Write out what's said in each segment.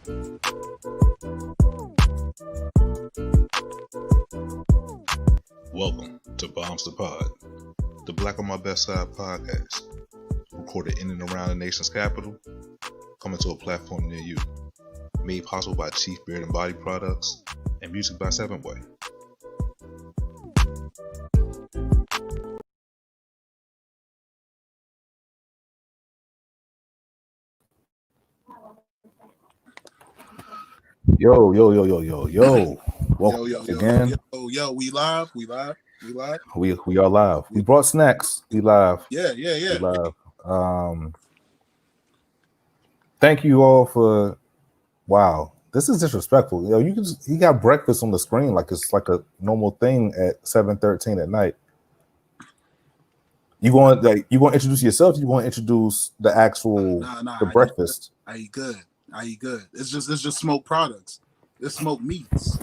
Welcome to Bombs the Pod, the Black on My Best Side podcast, recorded in and around the nation's capital, coming to a platform near you, made possible by Chief Beard and Body Products, and music by Seven Way. Yo. Welcome again. Yo, we live. We are live. We brought snacks. We live. Yeah. We live. Thank you all for. Wow, this is disrespectful. Yo, you got breakfast on the screen like it's like a normal thing at 7:13 at night. You going to introduce yourself? You going to introduce the actual the breakfast? I eat good. It's just smoked products. It's smoked meats.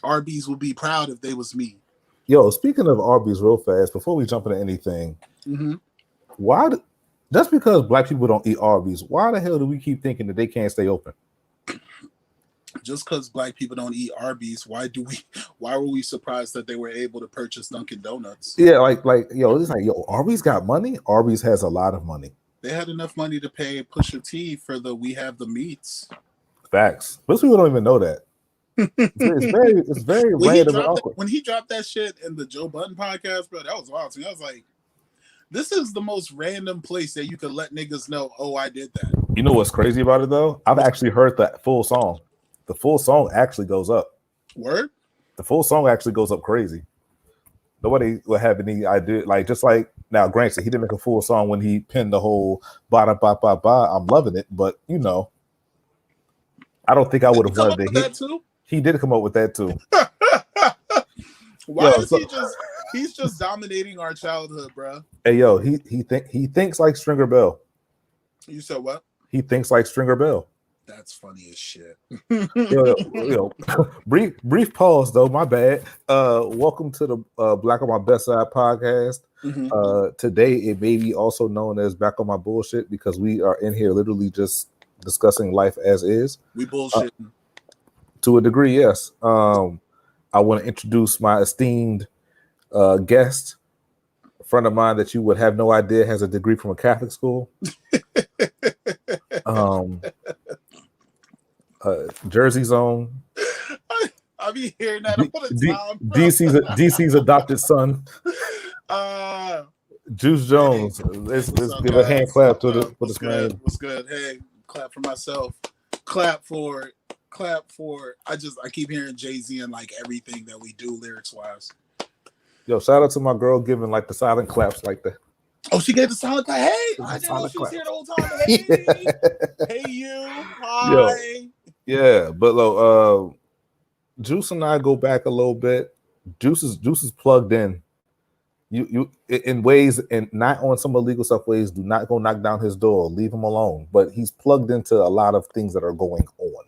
Arby's would be proud if they was me. Yo, speaking of Arby's, real fast before we jump into anything, why? Just because black people don't eat Arby's, why the hell do we keep thinking that they can't stay open? Just because black people don't eat Arby's, why were we surprised that they were able to purchase Dunkin' Donuts? Yeah, it's like Arby's got money. Arby's has a lot of money. They had enough money to pay Pusha T for the "We Have the Meats." Facts. Most people don't even know that. It's very random and awkward. When he dropped that shit in the Joe Budden podcast, bro, that was wild to me. I was like, this is the most random place that you could let niggas know, oh, I did that. You know what's crazy about it though? I've actually heard that full song. The full song actually goes up. Word? The full song actually goes up crazy. Nobody would have any idea. Like, just like now, granted, he didn't make a full song when he pinned the whole ba ba ba ba. I'm loving it, but I don't think I would have wanted to hit. He did come up with that too. Why is he's just dominating our childhood, bro? Hey yo, he thinks like Stringer Bell. You said what? He thinks like Stringer Bell. That's funny as shit. Brief pause though. My bad. Welcome to the Black on My Best Side podcast. Today it may be also known as Back on My Bullshit because we are in here literally just discussing life as is. We bullshitting. To a degree, yes. I want to introduce my esteemed guest, a friend of mine that you would have no idea has a degree from a Catholic school. Jersey's own. I be hearing that all the time. DC's adopted son. Juice Jones. Let's give a hand clap for this man. What's good? Hey, clap for myself. Clap for. I keep hearing Jay-Z and like everything that we do lyrics wise. Yo, shout out to my girl giving like the silent claps like that. Oh, she gave the silent clap. Hey, I didn't know she was here the whole time. Hey, hey you. Hi. Yo. Yeah, but Juice and I go back a little bit. Juice is plugged in. You in ways, and not on some illegal stuff ways, do not go knock down his door. Leave him alone. But he's plugged into a lot of things that are going on.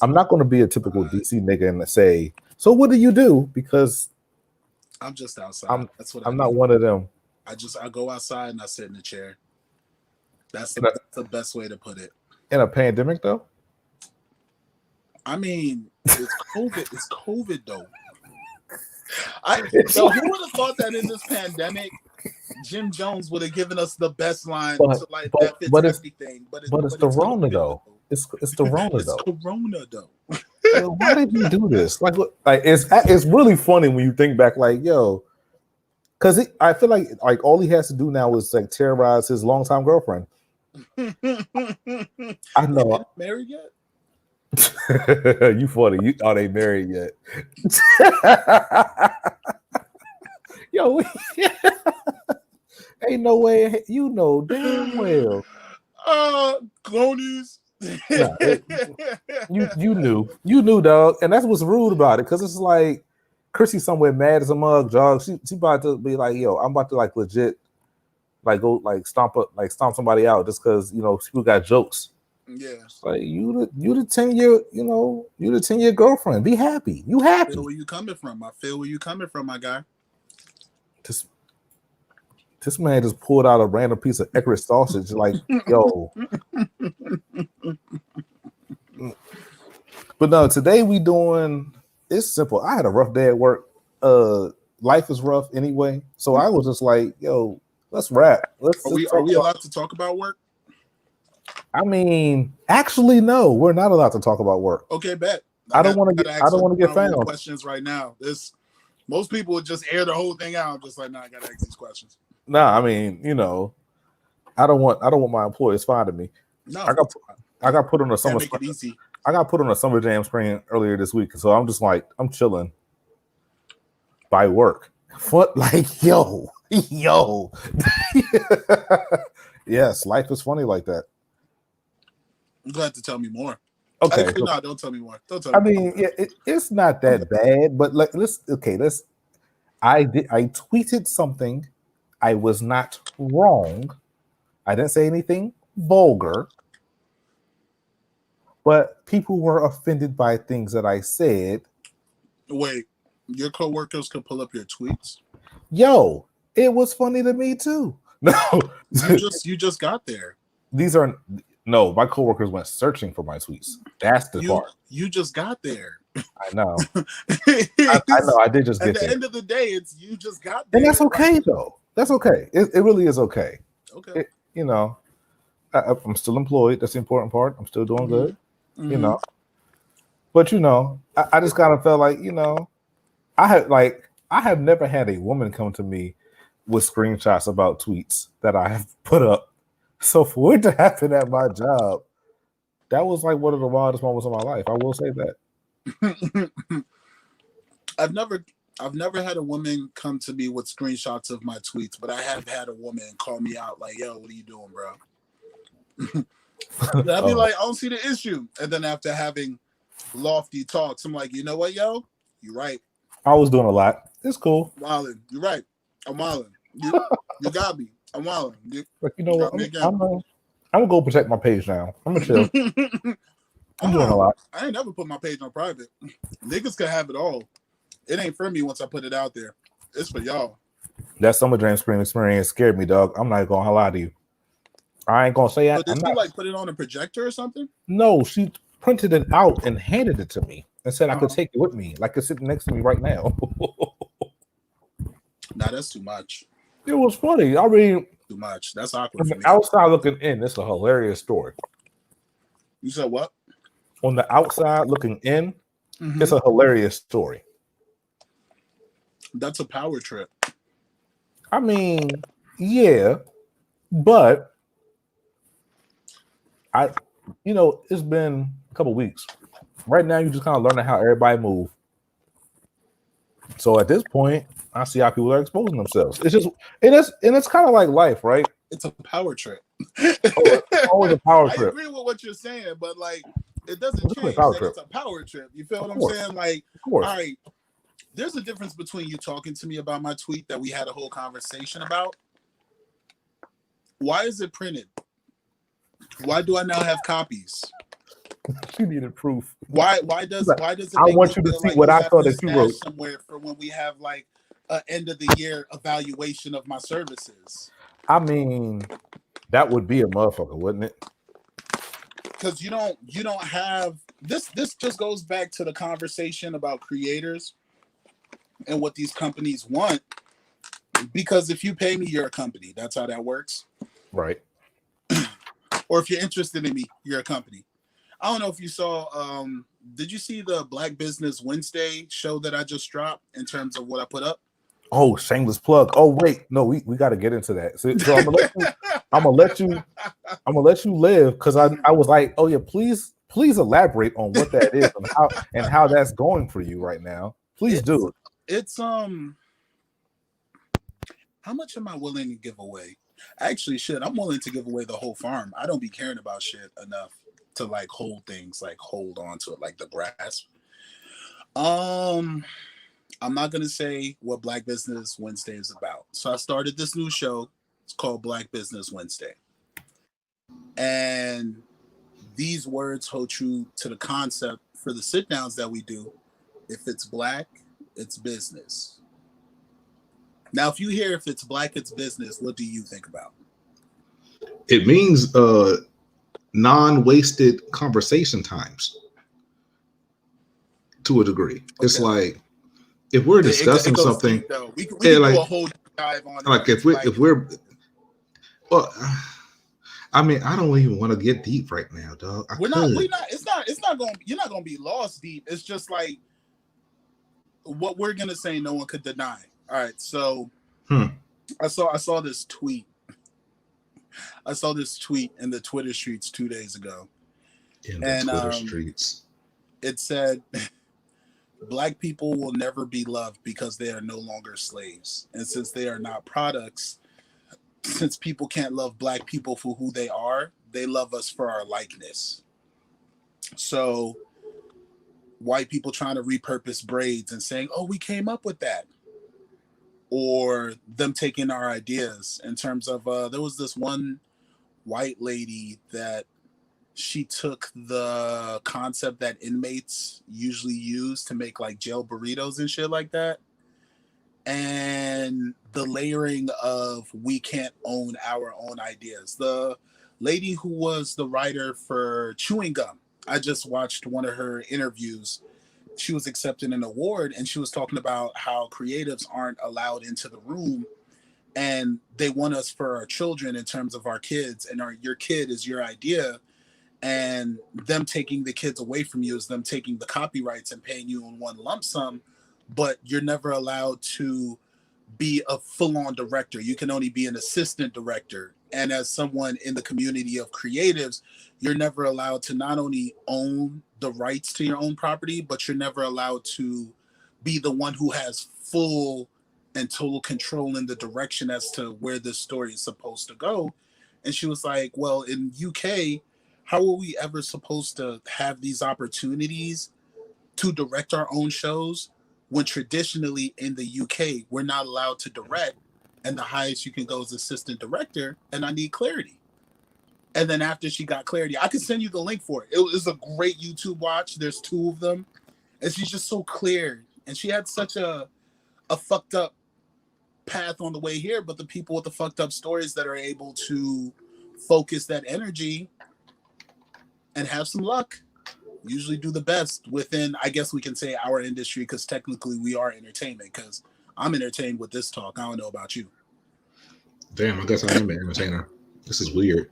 I'm not going to be a typical DC nigga and say, so what do you do? Because I'm just outside. I'm not one of them. I go outside and I sit in the chair. That's the best way to put it. In a pandemic, though? I mean, it's COVID. It's COVID, though. So who would have thought that in this pandemic, Jim Jones would have given us the best line that fits everything? But it's the Rona, though. It's the Rona, though. It's Corona, though. Why did you do this? Like it's really funny when you think back, like, yo, because I feel like all he has to do now is like terrorize his longtime girlfriend. I know. Married yet? You funny. Are they married yet? Yo, ain't no way. You know damn well. Clonies. You knew, dog, and that's what's rude about it. Because it's like Chrissy somewhere mad as a mug, dog. She about to be like, yo, I'm about to like legit, like go like stomp somebody out just because people got jokes. Yeah, it's like you the 10-year, you the 10-year girlfriend. Be happy. You happy. I feel where you coming from. My guy. This man just pulled out a random piece of Eckrich sausage, like, yo. But no, today we doing. It's simple. I had a rough day at work. Life is rough anyway, so I was just like, "Yo, let's rap. Are we allowed to talk about work? I mean, actually, no, we're not allowed to talk about work. Okay, bet. I don't want to get found. Questions right now. Most people would just air the whole thing out. I'm just like, nah, I gotta ask these questions. Nah, I mean, I don't want my employers finding me. No, I got put on a summer. Make it easy. I got put on a summer jam screen earlier this week, so I'm just like, I'm chilling by work. What, like, yo. Yes, life is funny like that. I'm glad to tell me more. Okay, actually, no, don't tell me more. Don't tell me. Yeah, it's not that bad, but like, let's. I tweeted something. I was not wrong. I didn't say anything vulgar. But people were offended by things that I said. Wait, your coworkers could pull up your tweets? Yo, it was funny to me too. No, you just got there. My coworkers went searching for my tweets. That's the part. You just got there. I know. I know. I did just get there. At the end of the day, it's you just got there. And that's okay though. That's okay. It really is okay. Okay. I'm still employed. That's the important part. I'm still doing good. Mm-hmm. But I just kind of felt like, I have never had a woman come to me with screenshots about tweets that I have put up. So for it to happen at my job, that was like one of the wildest moments of my life. I will say that. I've never had a woman come to me with screenshots of my tweets, but I have had a woman call me out like, yo, what are you doing, bro? I'd be like, I don't see the issue. And then after having lofty talks, I'm like, you know what, yo? You're right. I was doing a lot. It's cool. Wildin'. You're right. I'm wildin'. You got me. I'm wildin'. But you know what? I'm gonna go protect my page now. I'm gonna chill. I'm doing a lot. I ain't never put my page on private. Niggas can have it all. It ain't for me once I put it out there. It's for y'all. That summer jam screen experience scared me, dog. I'm not gonna lie to you. I ain't gonna say that. Did she like put it on a projector or something? No, she printed it out and handed it to me and said I could take it with me, like it's sitting next to me right now. Nah, that's too much. It was funny. I mean, too much. That's awkward. From the outside looking in, it's a hilarious story. You said what? On the outside looking in, it's a hilarious story. That's a power trip. I mean, yeah, but it's been a couple weeks. Right now, you just kind of learning how everybody move. So at this point, I see how people are exposing themselves. It's kind of like life, right? It's a power trip. It's always a power trip. I agree with what you're saying, but like it doesn't change that it's a power trip. You feel what I'm saying? Like, all right, there's a difference between you talking to me about my tweet that we had a whole conversation about. Why is it printed? Why do I now have copies? You needed proof. Why does it? I want you to see what I thought that you wrote somewhere for when we have like an end of the year evaluation of my services. I mean, that would be a motherfucker, wouldn't it? Because you don't have this. This just goes back to the conversation about creators and what these companies want. Because if you pay me, you're a company. That's how that works. Right. Or if you're interested in me, you're a company. I don't know if you saw, did you see the Black Business Wednesday show that I just dropped in terms of what I put up? Oh, shameless plug. Oh, wait. No, we got to get into that. So I'm gonna let you live because I was like, oh yeah, please elaborate on what that is and how that's going for you right now. Please do. It's how much am I willing to give away? Actually, shit, I'm willing to give away the whole farm. I don't be caring about shit enough to like hold things, like hold on to it, like the grasp. I'm not gonna say what Black Business Wednesday is about. So I started this new show. It's called Black Business Wednesday, and these words hold true to the concept for the sit downs that we do. If it's black, it's business. Now, if you hear if it's black, it's business, what do you think about? It means non-wasted conversation times to a degree. Okay. It's like if we're discussing it something, deep, though. We can do a whole dive on like it. if we're well, I mean, I don't even want to get deep right now, dog. We're not. It's not going. You're not going to be lost deep. It's just like what we're gonna say. No one could deny. All right. So I saw this tweet. I saw this tweet in the Twitter streets 2 days ago. In the Twitter streets. It said, Black people will never be loved because they are no longer slaves. And since they are not products, since people can't love Black people for who they are, they love us for our likeness. So white people trying to repurpose braids and saying, oh, we came up with that. Or them taking our ideas in terms of, there was this one white lady that she took the concept that inmates usually use to make like jail burritos and shit like that. And the layering of we can't own our own ideas. The lady who was the writer for Chewing Gum, I just watched one of her interviews. She was accepting an award and she was talking about how creatives aren't allowed into the room and they want us for our children in terms of our kids, and your kid is your idea, and them taking the kids away from you is them taking the copyrights and paying you in one lump sum, but you're never allowed to be a full-on director. You can only be an assistant director. And as someone in the community of creatives, you're never allowed to not only own the rights to your own property, but you're never allowed to be the one who has full and total control in the direction as to where this story is supposed to go. And she was like, well, in UK, how are we ever supposed to have these opportunities to direct our own shows when traditionally in the UK, we're not allowed to direct, and the highest you can go is assistant director, and I need clarity. And then after she got clarity, I could send you the link for it. It was a great YouTube watch. There's 2 of them. And she's just so clear. And she had such a fucked up path on the way here, but the people with the fucked up stories that are able to focus that energy and have some luck usually do the best within, I guess we can say, our industry, because technically we are entertainment, because I'm entertained with this talk. I don't know about you. Damn, I guess I am an entertainer. This is weird.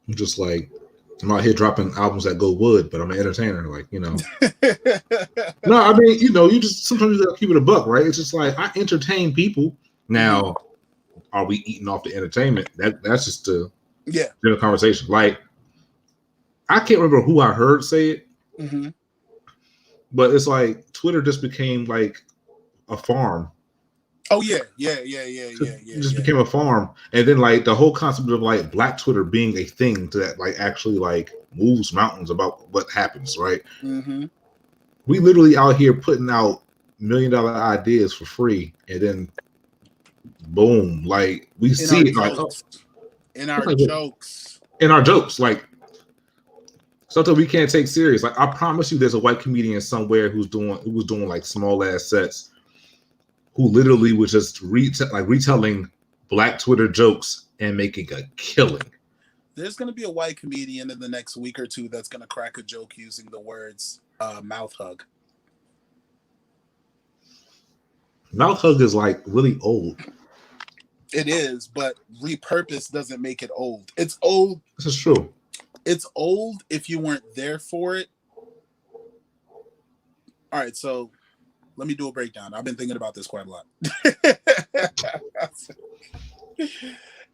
I'm just like, I'm out here dropping albums that go wood, but I'm an entertainer, like, you know. No, I mean, you know, you just sometimes you gotta keep it a buck, right? It's just like I entertain people. Now, are we eating off the entertainment? That's just the general conversation. Like, I can't remember who I heard say it, but it's like Twitter just became like a farm. Oh yeah. It just became a farm, and then like the whole concept of like Black Twitter being a thing that like actually like moves mountains about what happens, right? We literally out here putting out $1 million ideas for free, and then boom, like we see it like in our jokes, like something we can't take serious. Like I promise you, there's a white comedian somewhere who was doing like small ass sets, who literally was just retelling Black Twitter jokes and making a killing. There's going to be a white comedian in the next week or 2 that's going to crack a joke using the words mouth hug. Mouth hug is like really old. It is, but repurpose doesn't make it old. It's old. This is true. It's old if you weren't there for it. All right, so let me do a breakdown. I've been thinking about this quite a lot.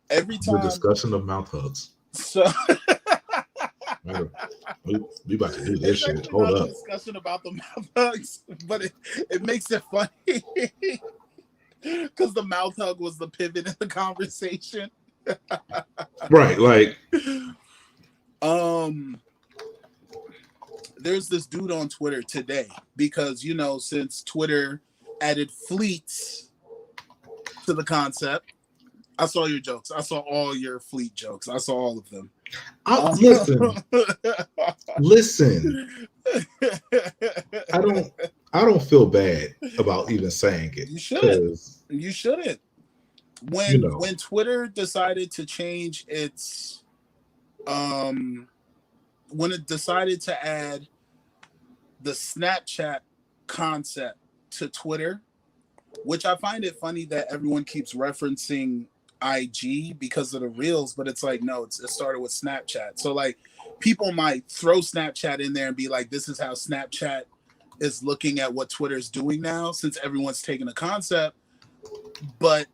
Every time the discussion of mouth hugs. So we about to do this shit. Hold up. Discussion about the mouth hugs, but it makes it funny because the mouth hug was the pivot in the conversation. Right, like there's this dude on Twitter today, because you know, since Twitter added fleets to the concept, I saw your jokes. I saw all your fleet jokes. I saw all of them. Listen. I don't feel bad about even saying it. You shouldn't. You shouldn't. When Twitter decided to change its when it decided to add the Snapchat concept to Twitter, which I find it funny that everyone keeps referencing IG because of the reels, but it's like, no, it started with Snapchat. So like people might throw Snapchat in there and be like, this is how Snapchat is looking at what Twitter's doing now, since everyone's taking a concept, but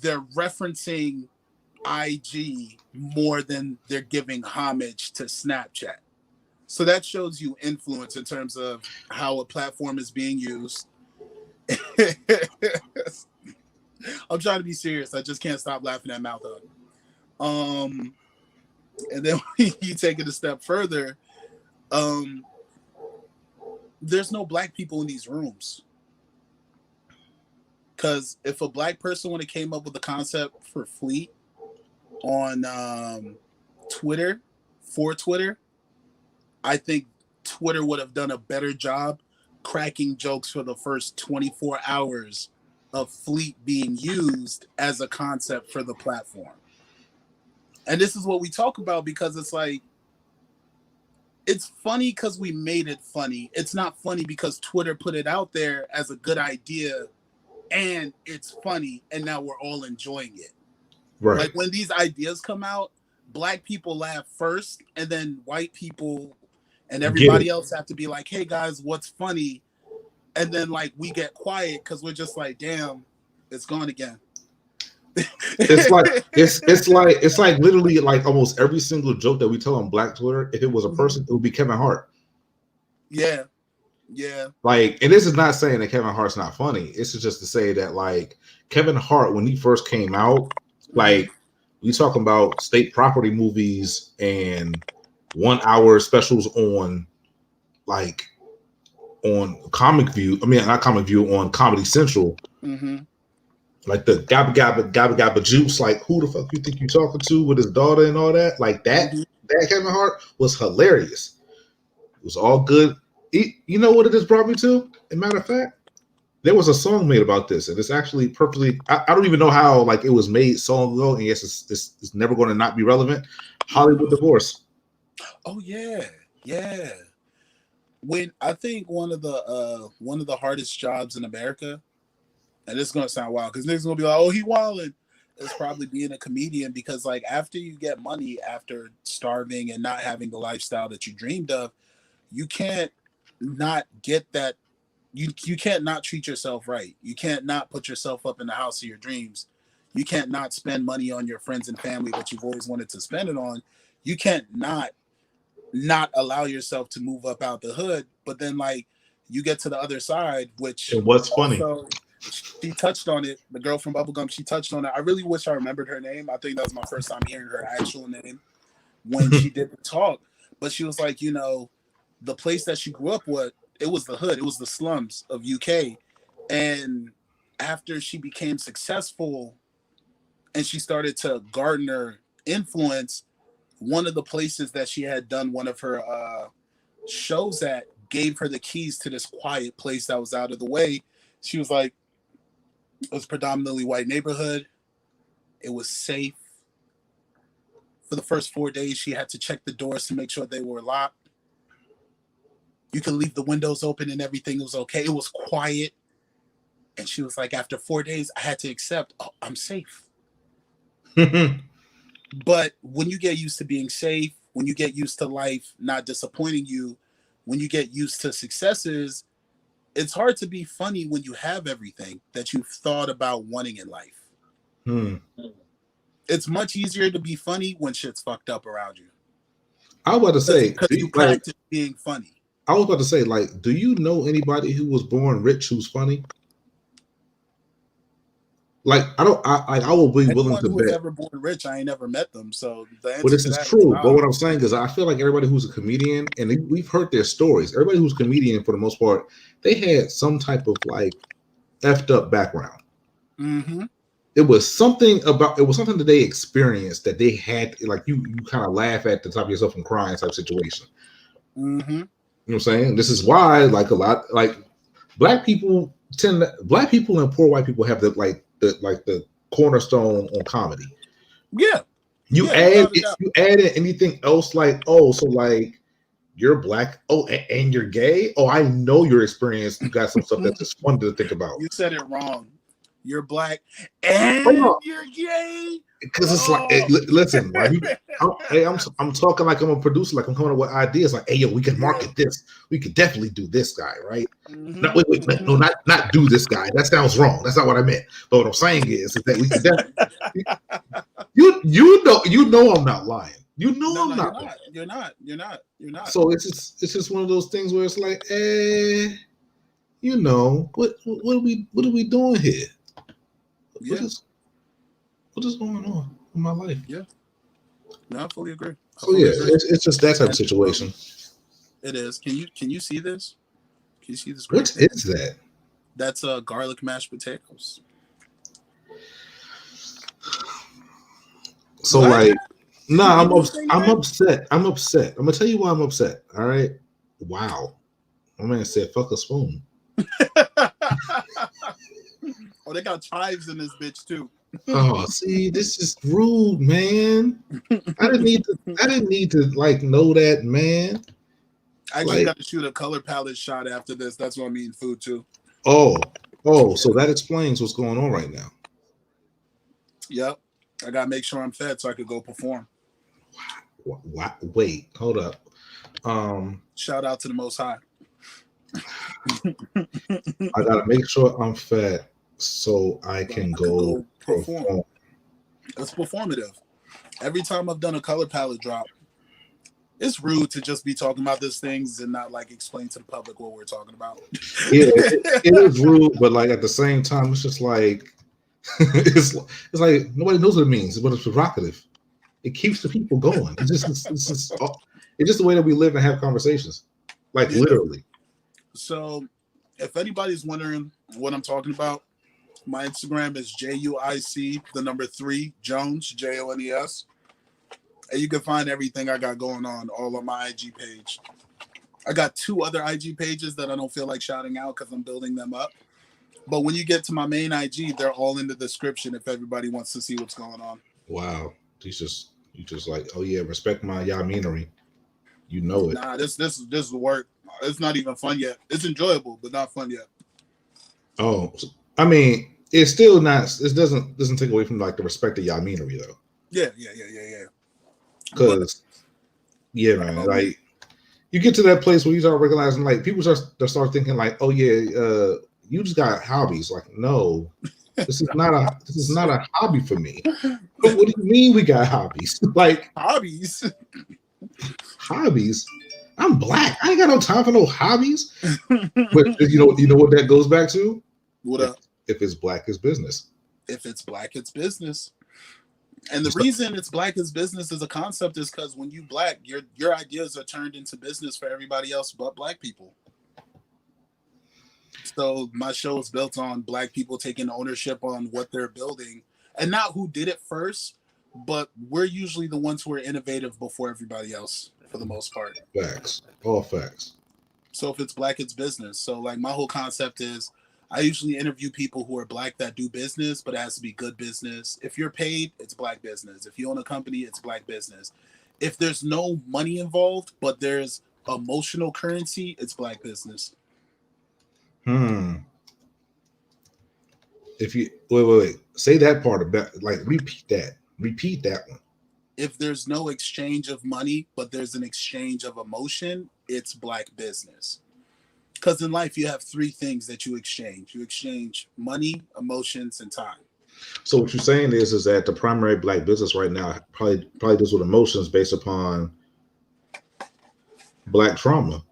they're referencing IG more than they're giving homage to Snapchat. So that shows you influence in terms of how a platform is being used. I'm trying to be serious. I just can't stop laughing at mouth hug. And then you take it a step further. There's no black people in these rooms. Because if a black person would have came up with the concept for Fleet on Twitter, for Twitter, I think Twitter would have done a better job cracking jokes for the first 24 hours of Fleet being used as a concept for the platform. And this is what we talk about because it's like, it's funny because we made it funny. It's not funny because Twitter put it out there as a good idea and it's funny and now we're all enjoying it. Right. Like when these ideas come out, black people laugh first and then white people and everybody else have to be like, hey guys, what's funny? And then like we get quiet because we're just like, damn, it's gone again. It's like literally like almost every single joke that we tell on Black Twitter, if it was a person, it would be Kevin Hart. Yeah. Like, and this is not saying that Kevin Hart's not funny. It's just to say that like Kevin Hart, when he first came out, like we talking about state property movies and 1 hour specials on like on Comic View. I mean, not Comic View, on Comedy Central. Like the gabba juice. Like, who the fuck you think you talking to with his daughter and all that? Like that. That Kevin Hart was hilarious. It was all good. You know what it has brought me to? As a matter of fact, there was a song made about this, and it's actually perfectly. I don't even know how like it was made so long ago, and yes, it's never going to not be relevant. Hollywood Divorce. Oh yeah. When I think one of the hardest jobs in America, and this is gonna sound wild because niggas gonna be like, oh, he wildin'. It's probably being a comedian because like after you get money, after starving and not having the lifestyle that you dreamed of, you can't not get that. You can't not treat yourself right. You can't not put yourself up in the house of your dreams. You can't not spend money on your friends and family that you've always wanted to spend it on. You can't not allow yourself to move up out the hood. But then like you get to the other side, which and what's funny, she touched on it. The girl from Bubblegum, she touched on it. I really wish I remembered her name. I think that was my first time hearing her actual name when she did the talk. But she was like, you know, the place that she grew up with, it was the hood. It was the slums of UK. And after she became successful and she started to garner influence, one of the places that she had done one of her shows at gave her the keys to this quiet place that was out of the way. She was like, it was predominantly white neighborhood. It was safe. For the first 4 days, she had to check the doors to make sure they were locked. You could leave the windows open and everything was okay. It was quiet. And she was like, after 4 days, I had to accept, oh, I'm safe. But when you get used to being safe, when you get used to life not disappointing you, when you get used to successes, it's hard to be funny when you have everything that you've thought about wanting in life. It's much easier to be funny when shit's fucked up around you. I was about to say, because you practice being funny. I was about to say, like, do you know anybody who was born rich who's funny? Like, I will be willing to bet. Anyone who was ever born rich, I ain't never met them. So the answer well, this is true. But what I'm saying is, I feel like everybody who's a comedian, and we've heard their stories. Everybody who's a comedian, for the most part, they had some type of like effed up background. It was something that they experienced that they had, like you kind of laugh at the top of yourself and crying type situation. You know what I'm saying? This is why, like, a lot, like black people and poor white people have the cornerstone on comedy. Yeah. You Yeah, add without a doubt. you added anything else like, oh, so like you're black, oh, and you're gay. Oh, I know your experience. You got some stuff that's just fun to think about. You said it wrong. You're black Hold and on, you're gay. because it's like, Oh. listen, like I'm talking like I'm a producer, like I'm coming up with ideas, like, hey, yo, we can market this. We could definitely do this guy, right? No, wait, no, not do this guy. That sounds wrong. That's not what I meant. But what I'm saying is that we could definitely. You know I'm not lying. You know No, I'm you're not. not. You're not. So it's just one of those things where it's like, you know, what are we doing here? Yeah. What is going on in my life? Yeah. No, I fully agree. So yeah, it's just that type of situation. It is. Can you see this? Can you see this? What is that? That's garlic mashed potatoes. So What? like, nah, I'm Anything, upset. I'm upset. I'm gonna tell you why I'm upset. All right. Wow. My man said, "Fuck a spoon." Oh, they got chives in this bitch too. Oh, see, this is rude, man. I didn't need to like know that, man. I actually Like, got to shoot a color palette shot after this. That's what I mean, food too. oh, so that explains what's going on right now. Yep. I gotta make sure I'm fed so I could go perform. What? Wait, hold up. Shout out to the Most High. I gotta make sure I'm fed so I can go perform. It's performative. Every time I've done a color palette drop, it's rude to just be talking about these things and not like explain to the public what we're talking about. Yeah, it is rude, but like at the same time, it's just like it's like nobody knows what it means, but it's provocative. It keeps the people going. It's just the way that we live and have conversations, like literally. So, if anybody's wondering what I'm talking about, my Instagram is JUIC 3 Jones, and you can find everything I got going on all on my IG page. I got 2 other IG pages that I don't feel like shouting out because I'm building them up. But when you get to my main IG, they're all in the description if everybody wants to see what's going on. Wow, you just like, oh yeah, respect my yaminery. You know it. Nah, this will work. It's not even fun yet. It's enjoyable, but not fun yet. Oh, I mean, it's still not. It doesn't take away from like the respect of yaminery though. Yeah. Because yeah, man, like you get to that place where you start recognizing, like people start thinking, like, oh yeah, you just got hobbies. Like, no, this is not a hobby for me. What do you mean we got hobbies? Like hobbies? I'm black. I ain't got no time for no hobbies. But you know what that goes back to? What up? If it's black, it's business. If it's black, it's business. And the reason it's black as business as a concept is because when you black, your ideas are turned into business for everybody else but black people. So my show is built on black people taking ownership on what they're building, and not who did it first, but we're usually the ones who are innovative before everybody else for the most part. Facts. All facts. So if it's black, it's business. So like my whole concept is I usually interview people who are black that do business, but it has to be good business. If you're paid, it's black business. If you own a company, it's black business. If there's no money involved, but there's emotional currency, it's black business. If you wait, say that part about, like, repeat that one. If there's no exchange of money, but there's an exchange of emotion, it's black business. Because in life, you have 3 things that you exchange. You exchange money, emotions, and time. So what you're saying is that the primary black business right now probably deals with emotions based upon black trauma.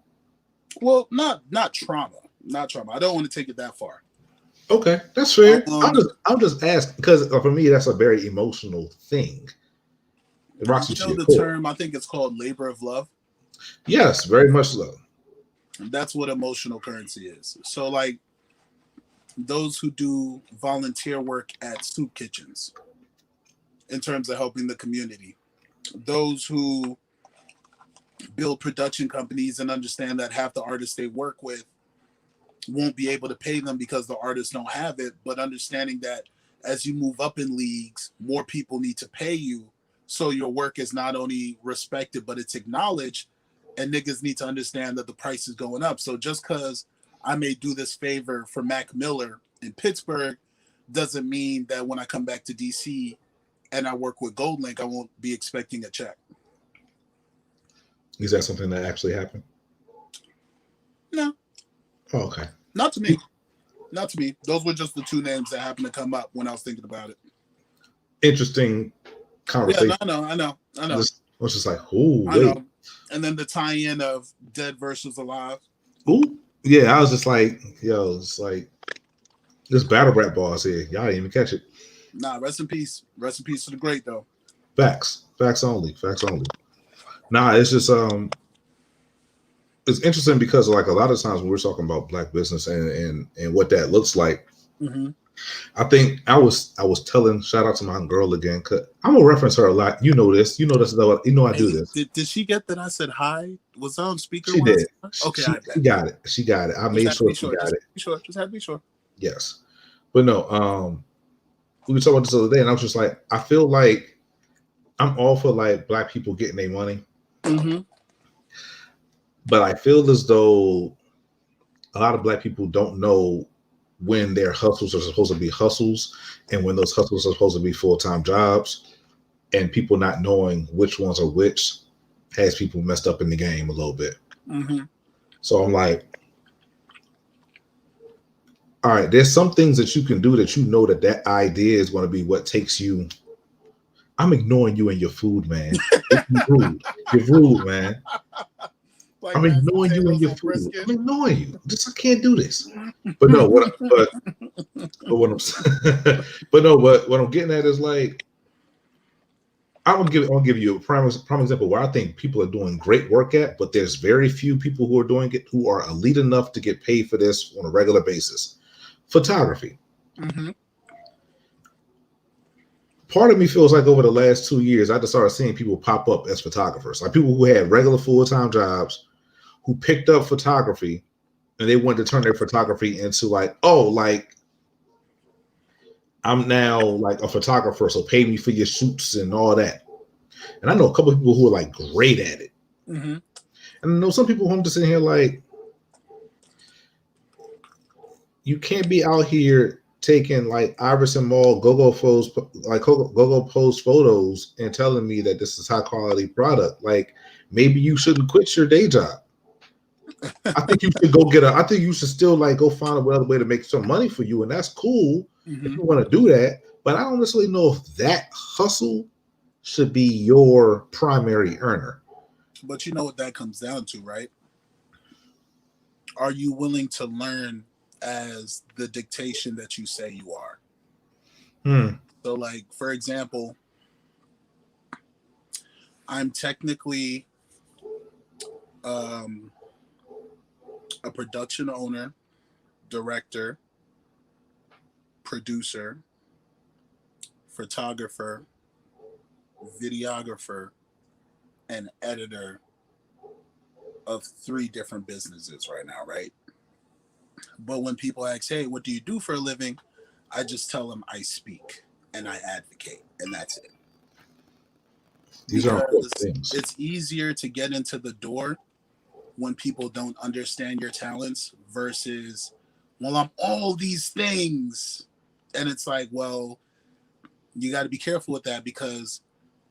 Well, not trauma. Not trauma. I don't want to take it that far. Okay, that's fair. I'm just asking because for me, that's a very emotional thing. It rocks you know the term, I think it's called labor of love. Yes, very much so. That's what emotional currency is. So like those who do volunteer work at soup kitchens in terms of helping the community, those who build production companies and understand that half the artists they work with won't be able to pay them because the artists don't have it, but understanding that as you move up in leagues, more people need to pay you So your work is not only respected, but it's acknowledged. And niggas need to understand that the price is going up. So just because I may do this favor for Mac Miller in Pittsburgh doesn't mean that when I come back to DC and I work with GoldLink, I won't be expecting a check. Is that something that actually happened? No. Oh, okay. Not to me. Not to me. Those were just the two names that happened to come up when I was thinking about it. Interesting conversation. Yeah, I know. I was just like, ooh, wait. I know. And then the tie-in of Dead versus Alive. Ooh, yeah. I was just like, yo, it's like this battle rap boss here. Y'all didn't even catch it. Nah, rest in peace. Rest in peace to the great though. Facts only. Nah, it's just it's interesting because like a lot of times when we're talking about black business and what that looks like, I think I was telling, shout out to my girl again, cause I'm gonna reference her a lot. You know this though. You know I do this. Did she get that I said hi? Was that on speaker? She did. Okay, she got it. I made sure she got it. Just had to be sure. Yes, but no. We were talking about this the other day, and I was just like, I feel like I'm all for like black people getting their money, but I feel as though a lot of black people don't know when their hustles are supposed to be hustles and when those hustles are supposed to be full-time jobs, and people not knowing which ones are which has people messed up in the game a little bit. So I'm like, all right, there's some things that you can do that you know that idea is going to be what takes you. I'm ignoring you and your food, man. You're rude, man. Like, I'm ignoring you and your food. I'm ignoring you. I can't do this. But no, what I'm getting at is like, I'll give you a prime example where I think people are doing great work at, but there's very few people who are doing it who are elite enough to get paid for this on a regular basis. Photography. Part of me feels like over the last 2 years, I just started seeing people pop up as photographers, like people who had regular full-time jobs, who picked up photography, and they wanted to turn their photography into like, oh, like I'm now like a photographer, so pay me for your shoots and all that. And I know a couple of people who are like great at it, and I know some people who I'm just sitting here like, you can't be out here taking like Iverson Mall go-go post photos and telling me that this is high quality product. Like, maybe you shouldn't quit your day job. I think you should I think you should still like go find another way to make some money for you, and that's cool if you want to do that. But I don't necessarily know if that hustle should be your primary earner. But you know what that comes down to, right? Are you willing to learn as the dictation that you say you are? So like, for example, I'm technically a production owner, director, producer, photographer, videographer, and editor of 3 different businesses right now, right? But when people ask, hey, what do you do for a living? I just tell them I speak and I advocate, and that's it. These are important things. It's easier to get into the door when people don't understand your talents versus, well, I'm all these things. And it's like, well, you got to be careful with that, because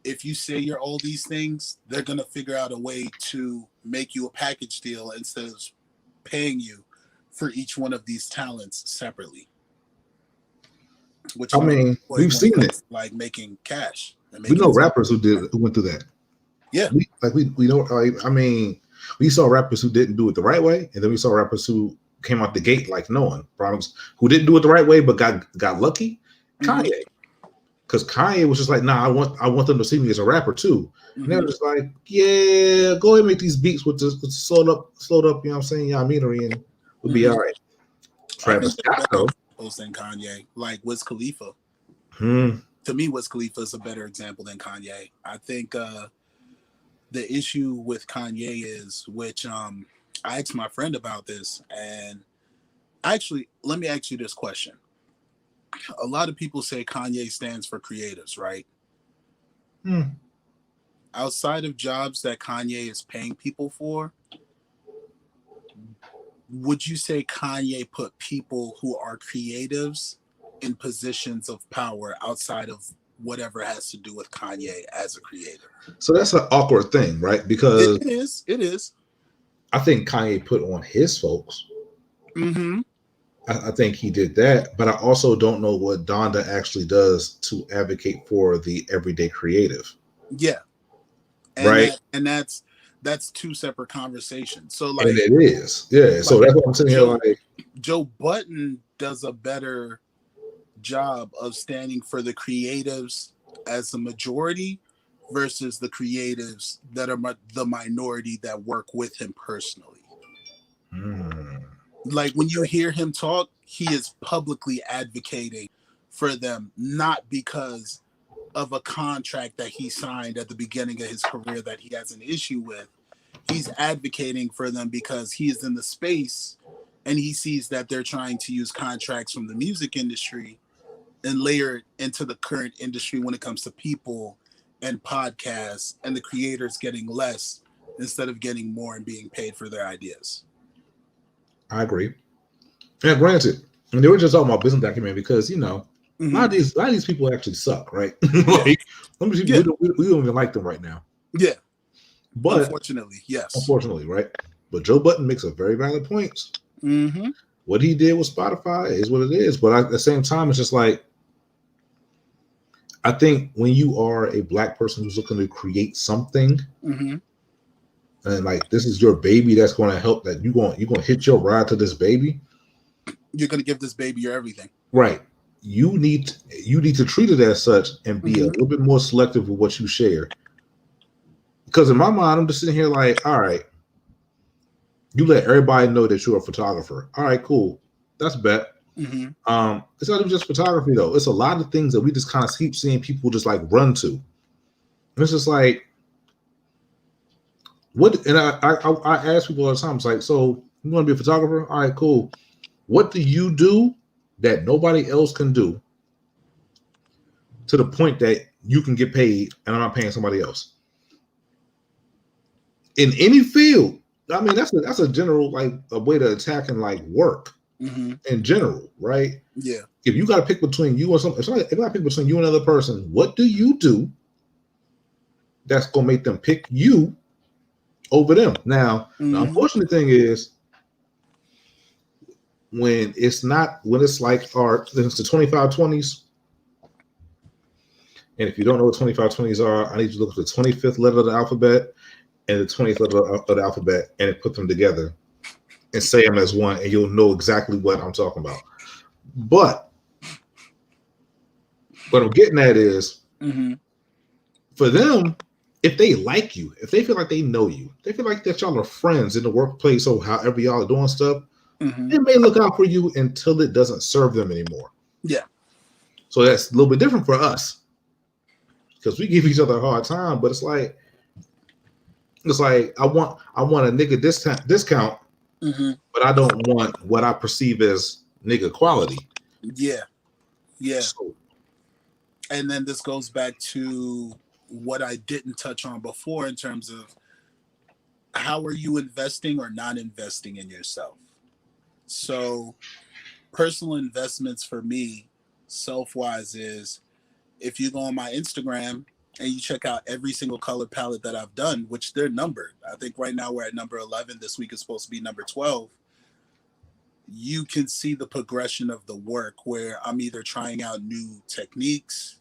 if you say you're all these things, they're going to figure out a way to make you a package deal instead of paying you for each one of these talents separately. Which, I mean, we've seen it, like making cash. We know rappers who went through that. Yeah, we know. I mean, we saw rappers who didn't do it the right way, and then we saw rappers who came out the gate like knowing problems, who didn't do it the right way but got lucky. Kanye, because Kanye was just like, nah, I want them to see me as a rapper too. And they were just like, yeah, go ahead and make these beats with this slowed up, you know what I'm saying? Yeah, meanery, and we'll be all right. Travis Scott though, than Kanye, like Wiz Khalifa. To me, Wiz Khalifa is a better example than Kanye. I think the issue with Kanye is, which I asked my friend about this, and actually, let me ask you this question. A lot of people say Kanye stands for creatives, right? outside of jobs that Kanye is paying people for, would you say Kanye put people who are creatives in positions of power outside of whatever has to do with Kanye as a creator? So that's an awkward thing, right? Because it is. I think Kanye put on his folks. Mm-hmm. I think he did that, but I also don't know what Donda actually does to advocate for the everyday creative. Yeah. And right. That's two separate conversations. So and it is. Yeah. So that's what I'm sitting here like. Joe Budden does a better job of standing for the creatives as a majority versus the creatives that are the minority that work with him personally. Like when you hear him talk, he is publicly advocating for them, not because of a contract that he signed at the beginning of his career that he has an issue with. He's advocating for them because he is in the space and he sees that they're trying to use contracts from the music industry and layer it into the current industry when it comes to people and podcasts and the creators getting less instead of getting more and being paid for their ideas. I agree. And granted, and they were just talking about business acumen because, you know, a lot of these people actually suck, right? Like, we don't even like them right now. Yeah. But unfortunately, yes. Unfortunately, right? But Joe Budden makes a very valid point. Mm-hmm. What he did with Spotify is what it is. But at the same time, it's just like, I think when you are a Black person who's looking to create something, and like this is your baby that's going to help, that you're going to hit your ride to this baby. You're going to give this baby your everything. Right. You need to treat it as such and be a little bit more selective with what you share. Because in my mind, I'm just sitting here like, all right, you let everybody know that you're a photographer. All right, cool. That's bet. It's not even just photography though. It's a lot of things that we just kind of keep seeing people just like run to. And it's just like, what? And I ask people all the time. It's like, so you want to be a photographer? All right, cool. What do you do that nobody else can do to the point that you can get paid and I'm not paying somebody else? In any field, I mean, that's a general, like, a way to attack and like work in general, right? Yeah. If you got to pick between you or something, if I got to pick between you and another person, what do you do that's gonna make them pick you over them? Now, the unfortunate thing is when it's like art, it's the 2520s. And if you don't know what 2520s are, I need you to look at the 25th letter of the alphabet and the 20th letter of the alphabet and put them together and say them as one, and you'll know exactly what I'm talking about. But what I'm getting at is, for them, if they like you, if they feel like they know you, they feel like that y'all are friends in the workplace or however y'all are doing stuff, they may look out for you until it doesn't serve them anymore. Yeah. So that's a little bit different for us because we give each other a hard time, but it's like I want a nigga discount, but I don't want what I perceive as nigga quality. Yeah. Yeah. So, and then this goes back to what I didn't touch on before in terms of how are you investing or not investing in yourself? So personal investments for me, self-wise, is if you go on my Instagram and you check out every single color palette that I've done, which they're numbered. I think right now we're at number 11. This week is supposed to be number 12. You can see the progression of the work where I'm either trying out new techniques,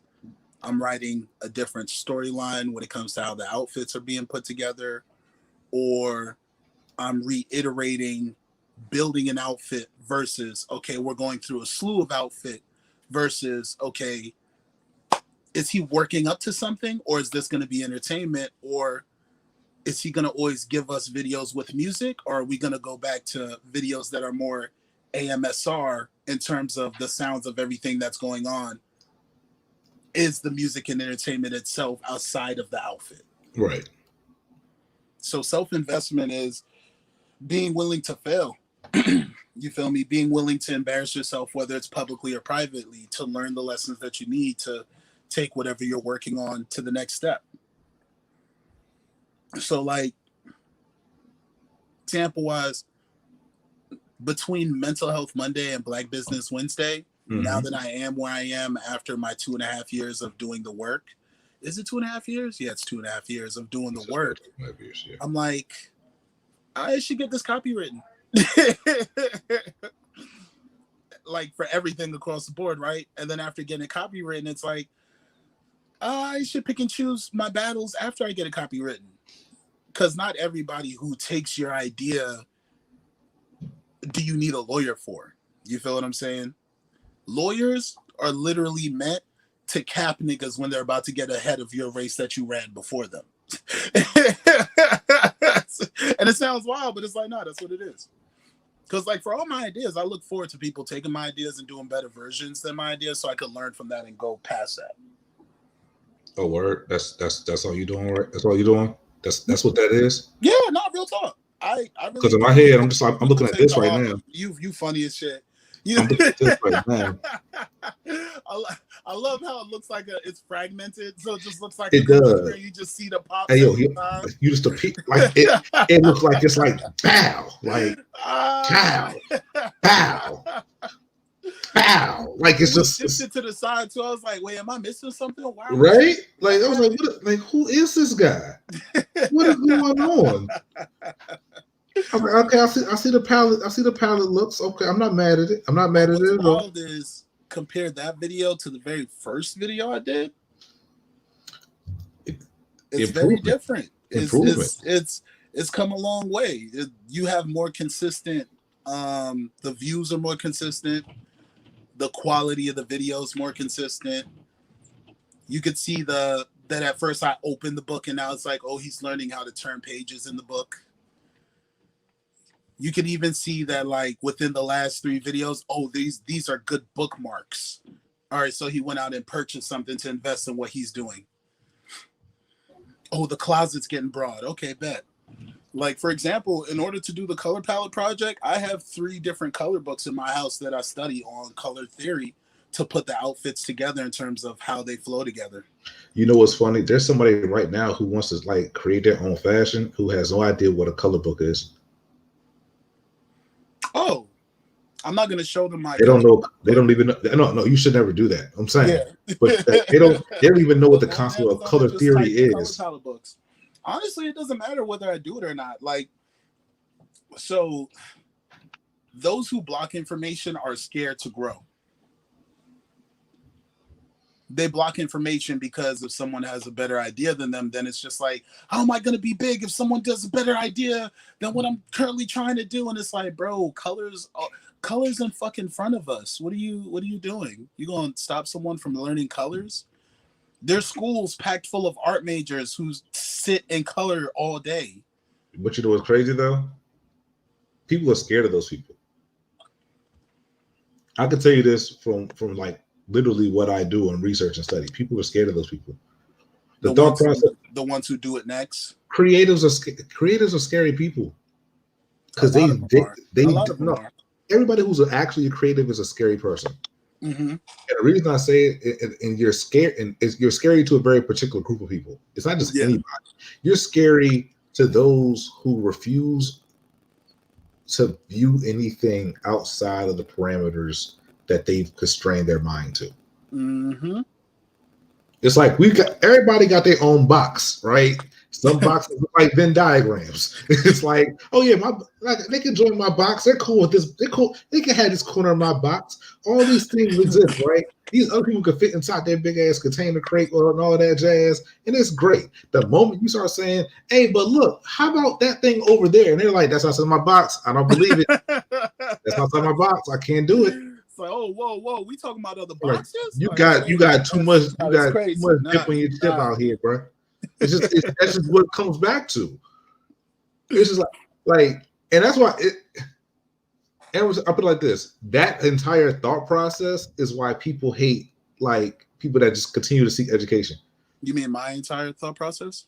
I'm writing a different storyline when it comes to how the outfits are being put together, or I'm reiterating building an outfit versus, okay, we're going through a slew of outfit versus, okay, is he working up to something, or is this going to be entertainment, or is he going to always give us videos with music, or are we going to go back to videos that are more AMSR in terms of the sounds of everything that's going on? Is the music and entertainment itself outside of the outfit? Right. So self-investment is being willing to fail. You feel me? Being willing to embarrass yourself, whether it's publicly or privately, to learn the lessons that you need to take whatever you're working on to the next step. So like, example wise, between Mental Health Monday and Black Business Wednesday, now that I am where I am after my 2.5 years of doing the work, is it 2.5 years? Yeah, it's 2.5 years of doing the work. Years, yeah. I'm like, I should get this copywritten. Like for everything across the board, right? And then after getting a copywritten, it's like, I should pick and choose my battles after I get a copywritten. Because not everybody who takes your idea do you need a lawyer for. You feel what I'm saying? Lawyers are literally meant to cap niggas when they're about to get ahead of your race that you ran before them. And it sounds wild, but it's like, no, that's what it is. Because like for all my ideas, I look forward to people taking my ideas and doing better versions than my ideas so I could learn from that and go past that. Oh, word. That's all you doing, right? That's all you doing? That's what that is? Yeah, not real talk. I because in my head, I'm looking at this right now. You funny as shit. I'm looking at this right now. I love how it looks like it's fragmented, so it just looks like it does. You just see the pop. Hey, yo, you just like it. It looks like it's like pow, like pow, pow, pow. Like it's just shifted to the side too. I was like, wait, am I missing something? Wow. Right? Like I was like, what, like who is this guy? What is going on? I was like, okay, I see the palette. I see the palette looks okay. I'm not mad at it. I'm not mad at it at all. Is compare that video to the very first video I did. It's very different. It's come a long way. You have more consistent. The views are more consistent. The quality of the video is more consistent. You could see that at first I opened the book and now it's like, oh, he's learning how to turn pages in the book. You can even see that like within the last 3 videos, oh, these are good bookmarks. All right, so he went out and purchased something to invest in what he's doing. Oh, the closet's getting broad. Okay, bet. Like, for example, in order to do the color palette project, I have 3 different color books in my house that I study on color theory to put the outfits together in terms of how they flow together. You know what's funny? There's somebody right now who wants to like create their own fashion who has no idea what a color book is. Oh, I'm not going to show them my. They don't know. They don't even know. No, you should never do that. I'm saying, yeah. But they don't even know what the concept of color theory is. Color books. Honestly, it doesn't matter whether I do it or not. Like, so those who block information are scared to grow. They block information because if someone has a better idea than them, then it's just like, how am I going to be big if someone does a better idea than what I'm currently trying to do? And it's like, bro, colors in fucking front of us. What are you doing? You going to stop someone from learning colors? There's schools packed full of art majors who sit and color all day. But you know what's crazy though? People are scared of those people. I can tell you this from like literally what I do in research and study. People are scared of those people. The thought process. The ones who do it next. Creatives are scary people because they no. Everybody who's actually a creative is a scary person. Mm-hmm. And the reason I say it, and you're scared, and you're scary to a very particular group of people. It's not just anybody. You're scary to those who refuse to view anything outside of the parameters that they've constrained their mind to. Mm-hmm. It's like everybody got their own box, right? Some boxes look like Venn diagrams. It's like, oh yeah, they can join my box. They're cool with this. They're cool. They can have this corner of my box. All these things exist, right? These other people can fit inside their big ass container crate and all that jazz, and it's great. The moment you start saying, "Hey, but look, how about that thing over there?" and they're like, "That's outside my box. I don't believe it. That's outside my box. I can't do it." It's like, oh, whoa, we talking about other boxes? You got too much. You got too much dip on your chip out here, bro. That's just what it comes back to. It's just like, and that's why I put it like this: that entire thought process is why people hate like people that just continue to seek education. You mean my entire thought process?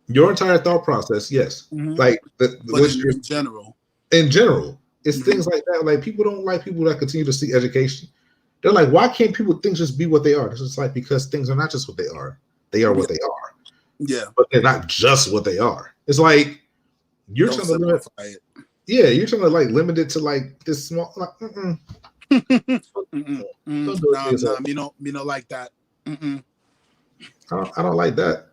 Your entire thought process, yes. Mm-hmm. Like in general. In general, it's mm-hmm. things like that. Like people don't like people that continue to seek education. They're like, why can't things just be what they are? It's just like because things are not just what they are. They are what they are. Yeah, but they're not just what they are. It's like you're Don't trying to limit. simplify it. Yeah, you're trying to like limit it to like this small. Like, don't do it to yourself. Me no like that. I don't like that.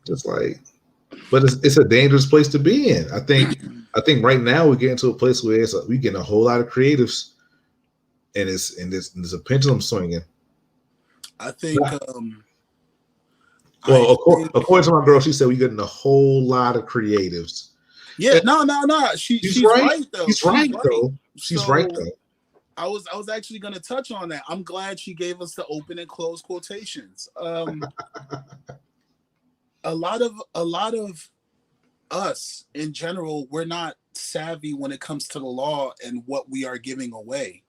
Just like, but it's a dangerous place to be in. I think right now we're getting to a place where we getting a whole lot of creatives, and there's a pendulum swinging. I think. Well, according to my girl, she said we're getting a whole lot of creatives. Yeah, no. She's right though. She's right though. She's right though. I was actually going to touch on that. I'm glad she gave us the open and close quotations. A lot of us in general, we're not savvy when it comes to the law and what we are giving away.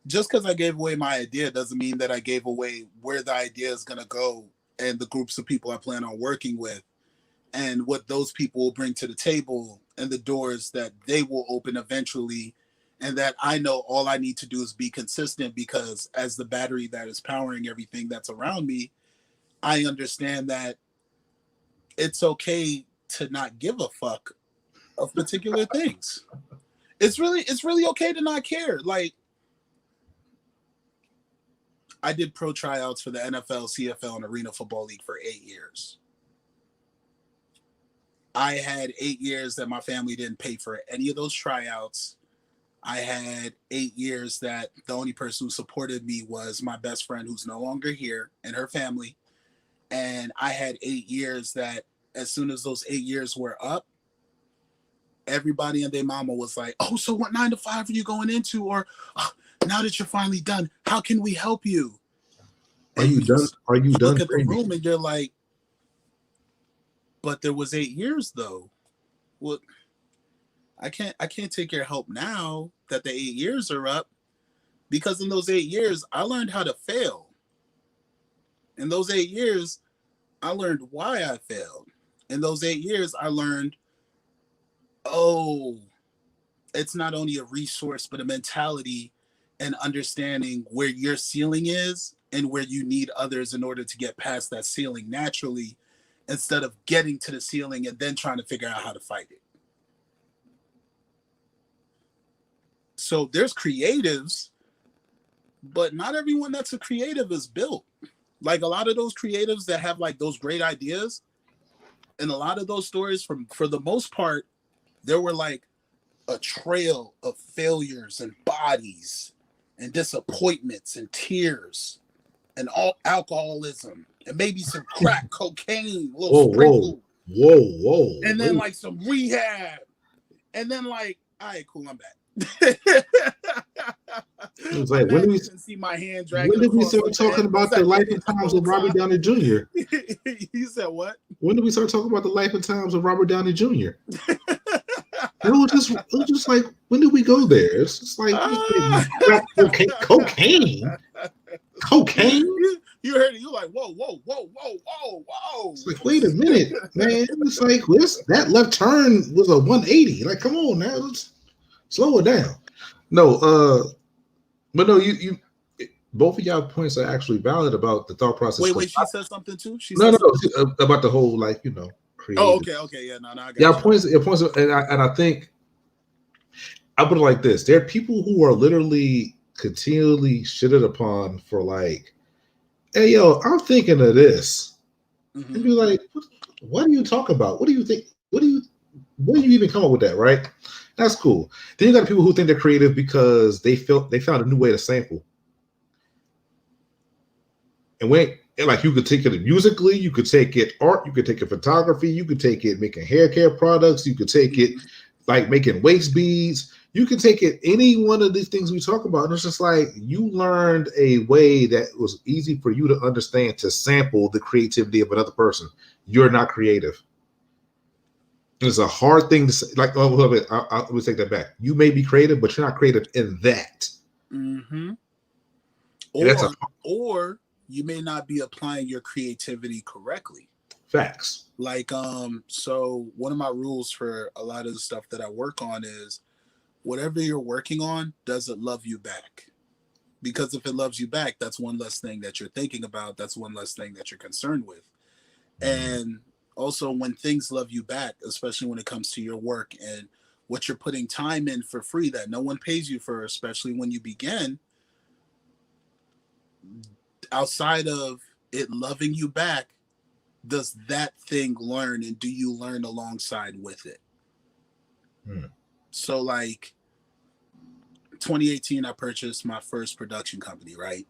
Just because I gave away my idea doesn't mean that I gave away where the idea is going to go and the groups of people I plan on working with and what those people will bring to the table and the doors that they will open eventually. And that I know all I need to do is be consistent, because as the battery that is powering everything that's around me, I understand that it's okay to not give a fuck of particular things. It's really okay to not care. Like, I did pro tryouts for the NFL, CFL, and Arena Football League for 8 years. I had 8 years that my family didn't pay for any of those tryouts. I had 8 years that the only person who supported me was my best friend, who's no longer here, and her family. And I had 8 years that as soon as those 8 years were up, everybody and their mama was like, oh, so what 9 to 5 are you going into? Or oh, now that you're finally done, how can we help you? Are you done? Are you done? Look at the room and you're like, but there was 8 years though. Well, I can't take your help now that the 8 years are up, because in those 8 years, I learned how to fail. In those 8 years, I learned why I failed. In those 8 years, I learned, oh, it's not only a resource, but a mentality and understanding where your ceiling is and where you need others in order to get past that ceiling naturally, instead of getting to the ceiling and then trying to figure out how to fight it. So there's creatives, but not everyone that's a creative is built. Like a lot of those creatives that have like those great ideas, and a lot of those stories, for the most part, there were like a trail of failures and bodies and disappointments and tears and all alcoholism and maybe some crack cocaine, little sprinkle. Whoa. And then like some rehab. And then like, all right, cool, I'm back. It was like, when did we see my hand when did we start talking about the life and times of Robert Downey Jr.? You said what? When did we start talking about the life and times of Robert Downey Jr.? It was just like, when did we go there? It's just like cocaine. You heard it. You're like, whoa. It's like, wait a minute, man. It's like that left turn was a 180. Like, come on now, let's slow it down. No, but no, you both of y'all points are actually valid about the thought process. Wait, she said something too. No, about the whole, like, creative. Oh, okay, yeah, no, I got yeah. Points, and I think I put it like this: there are people who are literally continually shitted upon for like, hey, yo, I'm thinking of this, and be like, what do you talk about? What do you think? Where do you even come up with that? Right? That's cool. Then you got people who think they're creative because they found a new way to sample. And like, you could take it musically, you could take it art, you could take it photography, you could take it making hair care products, you could take it like making waist beads, you could take it any one of these things we talk about. And it's just like, you learned a way that was easy for you to understand to sample the creativity of another person. You're not creative. It's a hard thing to say. Like, oh, let me take that back. You may be creative, but you're not creative in that. Mm-hmm. Or you may not be applying your creativity correctly. Facts. Like, so one of my rules for a lot of the stuff that I work on is, whatever you're working on, does it love you back? Because if it loves you back, that's one less thing that you're thinking about. That's one less thing that you're concerned with. And also when things love you back, especially when it comes to your work and what you're putting time in for free that no one pays you for, especially when you begin, outside of it loving you back, does that thing learn, and do you learn alongside with it? So like 2018, I purchased my first production company, right?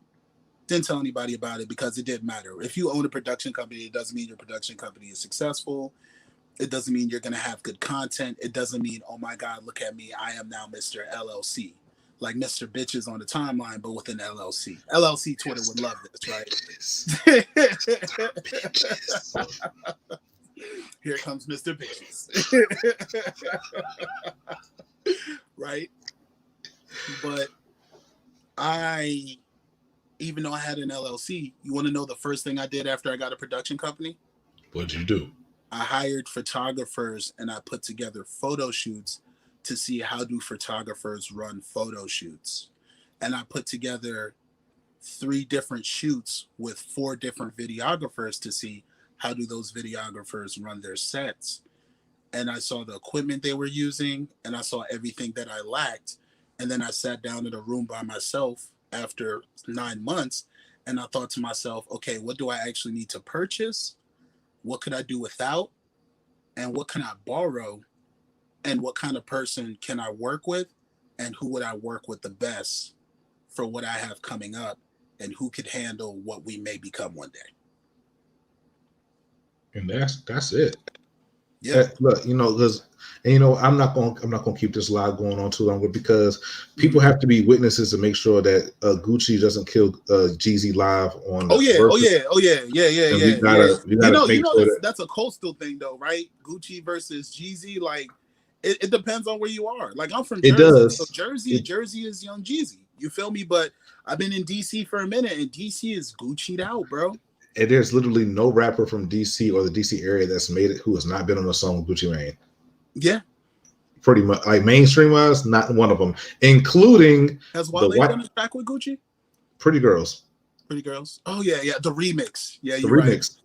Didn't tell anybody about it because it didn't matter. If you own a production company, it doesn't mean your production company is successful. It doesn't mean you're going to have good content. It doesn't mean, oh my God, look at me, I am now Mr. LLC. Like Mr. Bitches on the timeline, but with an LLC. LLC Twitter would love this, right? Here comes Mr. Bitches. Right? But even though I had an LLC, you want to know the first thing I did after I got a production company? What'd you do? I hired photographers and I put together photo shoots to see how do photographers run photo shoots. And I put together 3 different shoots with 4 different videographers to see how do those videographers run their sets. And I saw the equipment they were using, and I saw everything that I lacked. And then I sat down in a room by myself after 9 months, and I thought to myself, okay, what do I actually need to purchase? What could I do without? And what can I borrow? And what kind of person can I work with? And who would I work with the best for what I have coming up? And who could handle what we may become one day? And that's it. Yeah. Look, because I'm not gonna keep this live going on too long, because people have to be witnesses to make sure that Gucci doesn't kill Jeezy live on. That's a coastal thing though, right? Gucci versus Jeezy, like it depends on where you are. Like I'm from Jersey, so Jersey is Young Jeezy. You feel me? But I've been in DC for a minute, and DC is Gucci'd out, bro. And there's literally no rapper from DC or the DC area that's made it who has not been on a song with Gucci Mane. Yeah. Pretty much, like mainstream wise, not one of them, including has Wale done a track with Gucci? Pretty Girls. Pretty Girls. Oh yeah, the remix. Yeah, the remix.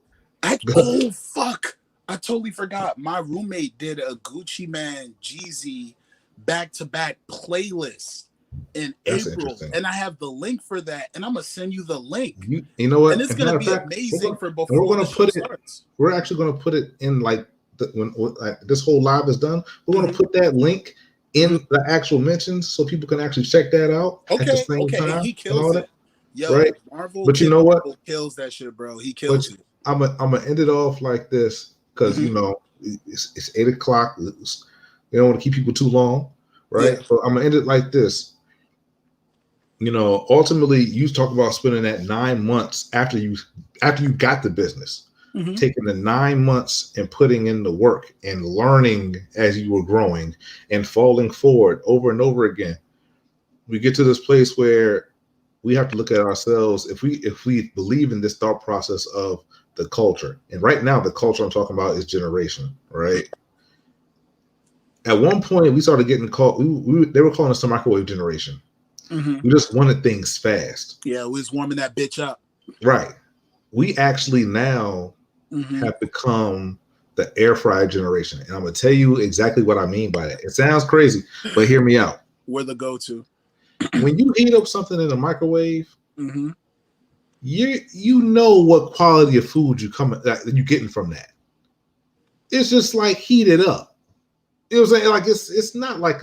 Right. Oh fuck! I totally forgot. My roommate did a Gucci Mane Jeezy back-to-back playlist in April, and I have the link for that, and I'm gonna send you the link. You know what? And it's gonna be amazing for before the show starts. We're actually gonna put it in like when this whole live is done. We're gonna put that link in the actual mentions so people can actually check that out at the same time. And he kills it. Yo, right? Marvel, but you know what? Kills that shit, bro. He kills it. I'm gonna end it off like this because it's 8 o'clock. We don't want to keep people too long, right? Yeah. So I'm gonna end it like this. Ultimately, you talk about spending that 9 months after you got the business, taking the 9 months and putting in the work and learning as you were growing and falling forward over and over again. We get to this place where we have to look at ourselves if we believe in this thought process of the culture. And right now, the culture I'm talking about is generation, right? At one point, we started getting called. They were calling us the microwave generation. We just wanted things fast. Yeah, we was warming that bitch up. Right. We actually now have become the air fryer generation. And I'm going to tell you exactly what I mean by that. It sounds crazy, but hear me out. We're the go-to. When you heat up something in a microwave, you know what quality of food you're getting from that. It's just like heat it up. You know what I'm saying? Like it's not like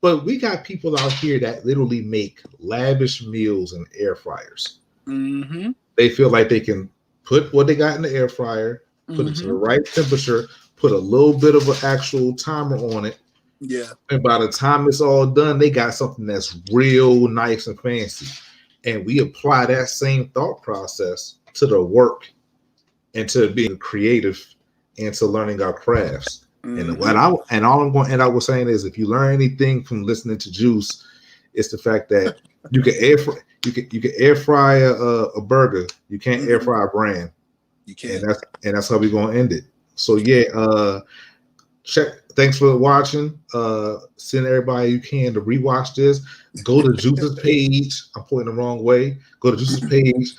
but we got people out here that literally make lavish meals in air fryers. They feel like they can put what they got in the air fryer, put it to the right temperature, put a little bit of an actual timer on it. Yeah. And by the time it's all done, they got something that's real nice and fancy. And we apply that same thought process to the work and to being creative and to learning our crafts. And all I'm going to end up with saying is, if you learn anything from listening to Juice, it's the fact that you can air fry a burger. You can't air fry a brand. You can't. And that's how we're going to end it. So yeah, thanks for watching. Send everybody you can to rewatch this. Go to Juice's page. I'm pointing the wrong way. Go to Juice's page.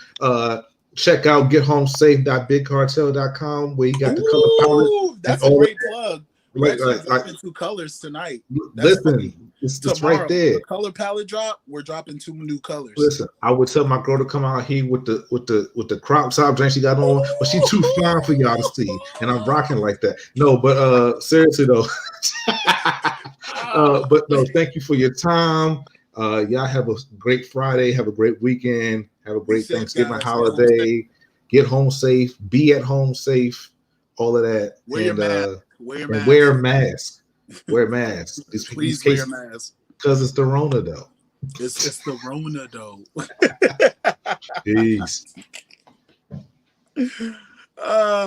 check out gethomesafe.bigcartel.com where you got the color palette. Ooh, that's a great plug. We're actually dropping 2 colors tonight. That's funny. It's Tomorrow, right there. The color palette drop. We're dropping 2 new colors. Listen, I would tell my girl to come out here with the crop top drink she got on, but she too fine for y'all to see, and I'm rocking like that. No, but seriously though, but no, thank you for your time. Y'all have a great Friday. Have a great weekend. Have a great Thanksgiving holiday. Get home safe. Be at home safe. All of that. Wear your mask. Wear a mask. Wear a mask. Please wear a mask. Because it's the Rona, though. It's the Rona, though. Peace.